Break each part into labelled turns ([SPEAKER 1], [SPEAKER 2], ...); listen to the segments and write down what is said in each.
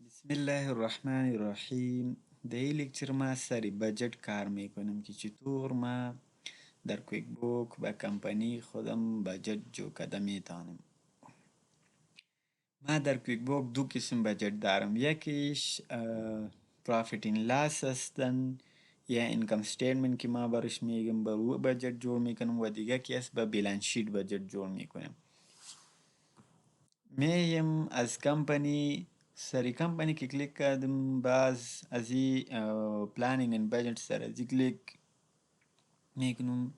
[SPEAKER 1] بسم الله الرحمن الرحیم. در این لکچر ما سری بجت کار میکنم که چطور ما در کویک بوک و کمپانی خودم بجت جو کده میتانم. ما در کویک بوک دو قسم بجت دارم، یکیش پرافیت این لاس هستن یا اینکم استیتمنت که ما برش میگم بر او بجت جور میکنم و دیگه کیس به بیلانس شیت بجت جور میکنم. میم از کمپانی سری کمپانی که کلیک کردم، باز از این پلانینگ and بجت سر از کلیک میکنم.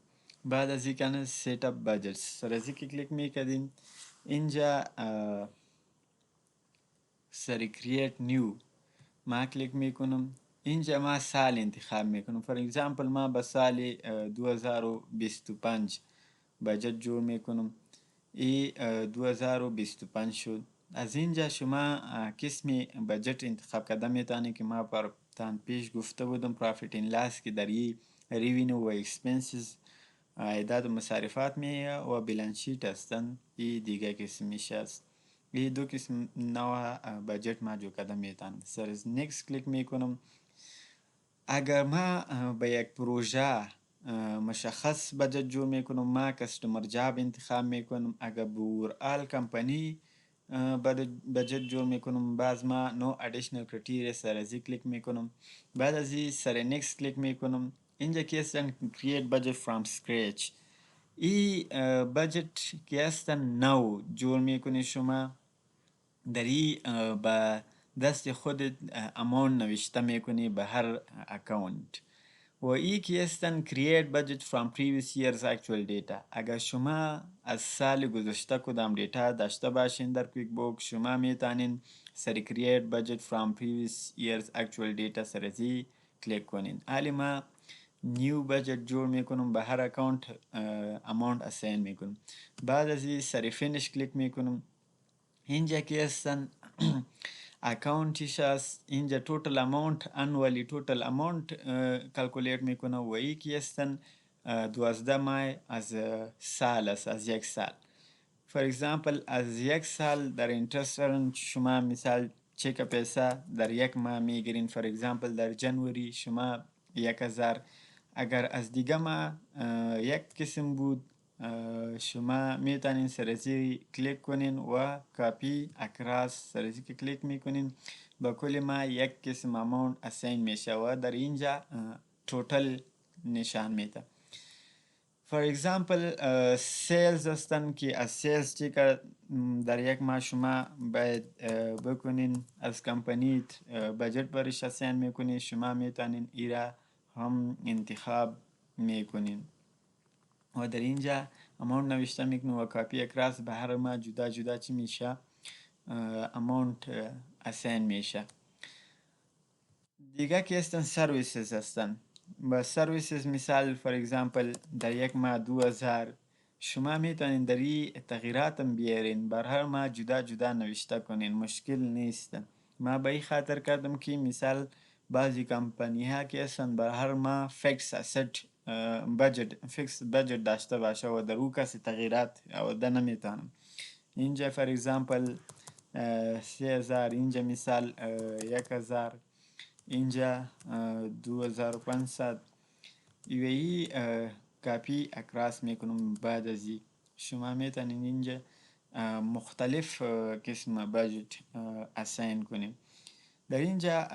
[SPEAKER 1] بعد از این کنه سیت اپ بجت سر از که کلیک میکردیم اینجا سری کرییت نیو ما کلیک میکنم. اینجا ما سال انتخاب میکنم. فور اگزامپل ما به سال 2025 بجت جور میکنم. ای 2025 شد. از اینجا شما قسمی بجت انتخاب کرده میتونید که ما پر تان پیش گفته بودم پرافیت این لاس که در این ریوینیو و اکسپنسز اعداد و مصارفات میه و بیلانس شیت هستن. ای دیگه قسمیش است. ای دو قسم نوع بجت ما جو کرده میتونم. سر از نیکست کلیک میکنم. اگر ما به یک پروژه مشخص بجت جور میکنم، ما کستمر جاب انتخاب میکنم. اگر به اورال کمپانی بجت جور میکنم، باز ما نو ادیشنل کرایتریا سر ازی کلیک میکنم. بعد از این سر نیکست کلیک میکنم. اینجا که هستن کرییت بجت فرام سکریچ. ای بجت که هستن نو جور میکنی شما. در این با دست خودت اماونت نوشته میکنی به هر اکاونت. و ای که هستن create budget from previous year's actual data. اگر شما از سال گذشته کدام دیتا داشته باشین در کویک بوک، شما میتونین سری create budget from previous year's actual data سرزی کلیک کنین. حالی ما نیو بجت جور میکنم، به هر اکاونت اماونت اسین میکنم. بعد از این سری فینیش کلیک میکنم. اینجا که هستن اکاونتش است. اینجا توتال اماونت انوالی توتال اماونت کلکولیت میکنه و ای که هستن 12 ماه از سال است، از یک سال. فور اگزامپل از یک سال در اینترست شما مثال چک پیسه در یک ماه میگیرین. فور اگزامپل در جنوری شما 1000. اگر از دیگه ماه یک قسم بود، شما میتونین سرزی کلیک کنین و کاپی اکراس سرزی که کلیک میکنین با کل ما یک قسم اماونت اسین میشه و در اینجا توتال نشان میده. فور اگزامپل سیلز هستن که از سیلز چی که در یک ماه شما باید بکنین، از کمپانیت بجت برش اسین میکنین. شما میتونین ایرا هم انتخاب میکنین و در اینجا اماونت نوشته میکنه و کاپی اکراس به هر ما جدا جدا چی میشه اماونت اسین میشه. دیگه که هستن سرویسز هستن. با سرویسز مثال فور اگزامپل در یک ماه 2000 شما میتونین در این تغییرات هم بیارین، بر هر ماه جدا جدا نوشته کنین، مشکل نیست. ما به این خاطر کردم که مثال بعضی کمپانی ها که هستن بر هر ماه فیکس asset فیکس بجت داشته باشه و در او کسی تغییرات ده نمیتونم. اینجا فور اگزامپل 3000، اینجا مثال 1000، اینجا 2500. ای کاپی اکراس میکنم. بعد از این شما میتونین اینجا مختلف قسم بجت اسین کنیم. در اینجا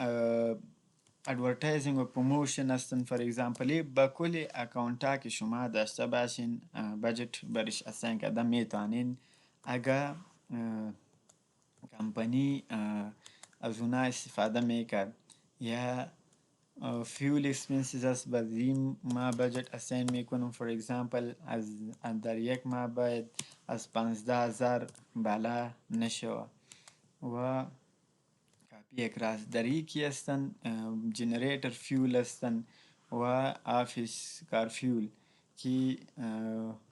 [SPEAKER 1] ادورتایزینگ و پروموشن هستن. فور اگزامپل با کل اکاونت ها که شما داشته باشین بجت برش اسین کرده میتونین. اگر کمپانی از اونا استفاده میکرد یا فیول اکسپنسیز است، بعدیم ما بجت اسین میکنم. فور اگزامپل از در یک ماه باید از 15000 بالا نشوه و کاپی اکراس. در یکی هستن جنریتر فیول هستن و آفیس کار فیول که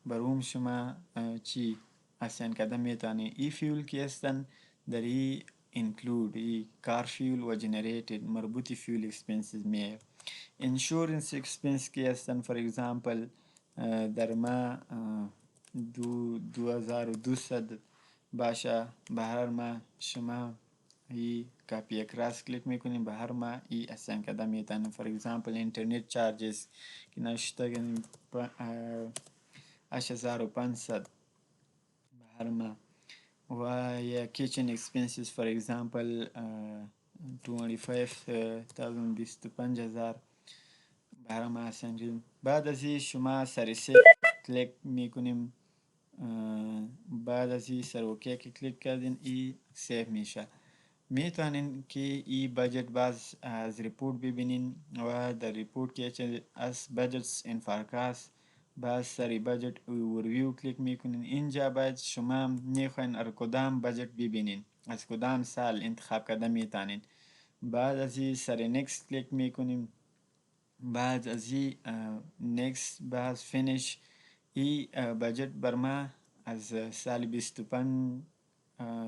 [SPEAKER 1] بروم شما چی اسین کرده میتونی. ای فیول که هستن در ای include ای کار فیول و جنریتر مربوطی فیول اکسپنسیز میه. انشورنس اکسپنس که هستن فور اگزامپل در ما 2200 باشه به هر ماه شما ای کپی اکراس کلیک میکنیم به هر ماه ای اساین کرده میتونیم. فور اگزامپل اینترنت چارجز که نشده 8500 به هر ماه و یا کیچن اکسپنسز فور اگزامپل 25,000 25,000 به هر ماه اساین. بعد از این شما سر سی کلیک میکنیم. بعد از این سر اوکی که کلیک کردین ای سیف میشه. میتونین که ای بجت باز از ریپورت ببینین و در ریپورت که چه از بجتس این فارکاست باز سری بجت اوورویو کلیک میکنین. اینجا باید شما میخواین از کدام بجت ببینین، از کدام سال انتخاب کرده میتونین. بعد از این سر نکست کلیک میکنیم. بعد از این نکست باز فینیش ای بجت بر ما از سال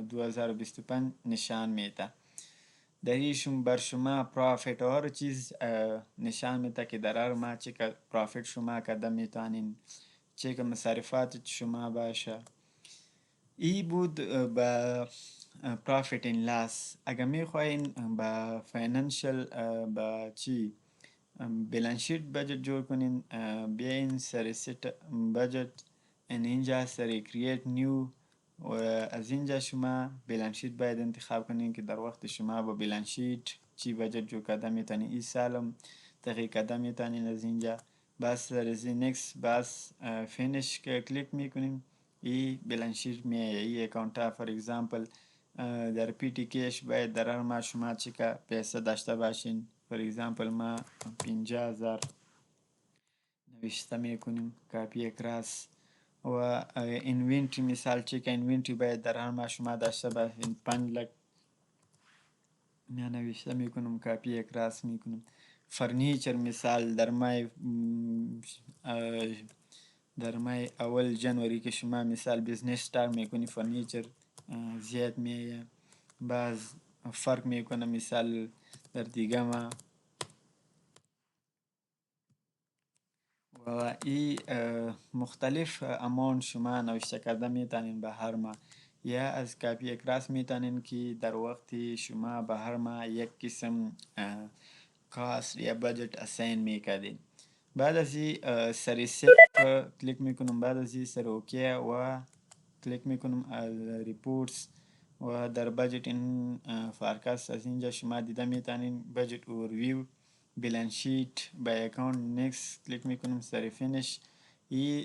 [SPEAKER 1] 2025 نشان میده. در ایشون بر شما پرافیت و هر چیز نشان میده که در هر ماه چه پرافیت شما کده میتونین، چه که مصرفات شما باشه. ای بود با پرافیت این لاس. اگر میخواین با فاینانشل با چی بالانس شیت بجت جور کنین، بیاین سر ست بجت اینجا سر کرییت نیو و از اینجا شما بالانس شیت باید انتخاب کنین که در وقت شما با بالانس شیت چی بجت جور کرده میتونین. این سالم تغییر کرده میتونین از اینجا. بس سر از نکست بس فینیش که کلیک میکنین ای بالانس شیت میایه. ای اکانت ها فور اگزامپل در پی تی کش باید در هر ماه شما چی که پیسه داشته باشین. فور اگزامپل ما 50,000 نوشته میکنیم کپی اکراس و اینوینتری مثال چی که اینوینتری باید در هر ماه شما داشته باشین 5 لک نوشته میکنم کپی اکراس میکنم. فرنیچر مثال در ماه اول جنوری که شما مثال بیزنس استارت میکنی فرنیچر زیاد میه. باز فرق میکنه مثال در دیگه ما و ای مختلف امان شما نوشته کرده میتونین به هر ماه. یا از کپی اکراس میتونین که در وقتی شما به هر ماه یک قسم کاست یا بجت اساین میکردین. بعد از این سر سیو کلیک میکنم. بعد از این سر اوکی و کلیک میکنم از ریپورتس و در بجت این فارکاست از اینجا شما دیده میتونین بجت اوورویو بالانس شیت بای اکاونت نکست کلیک میکنم سر فینیش. ای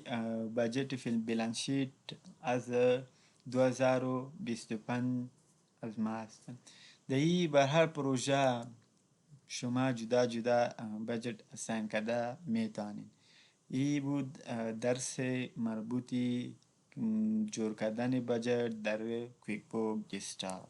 [SPEAKER 1] بجت فی بالانس شیت از 2025 از ما هستن. در ای بر هر پروژه شما جدا جدا بجت اساین کرده میتونین. ای بود درس مربوطی جور کردن بجت در کویک بوک دسکتاپ.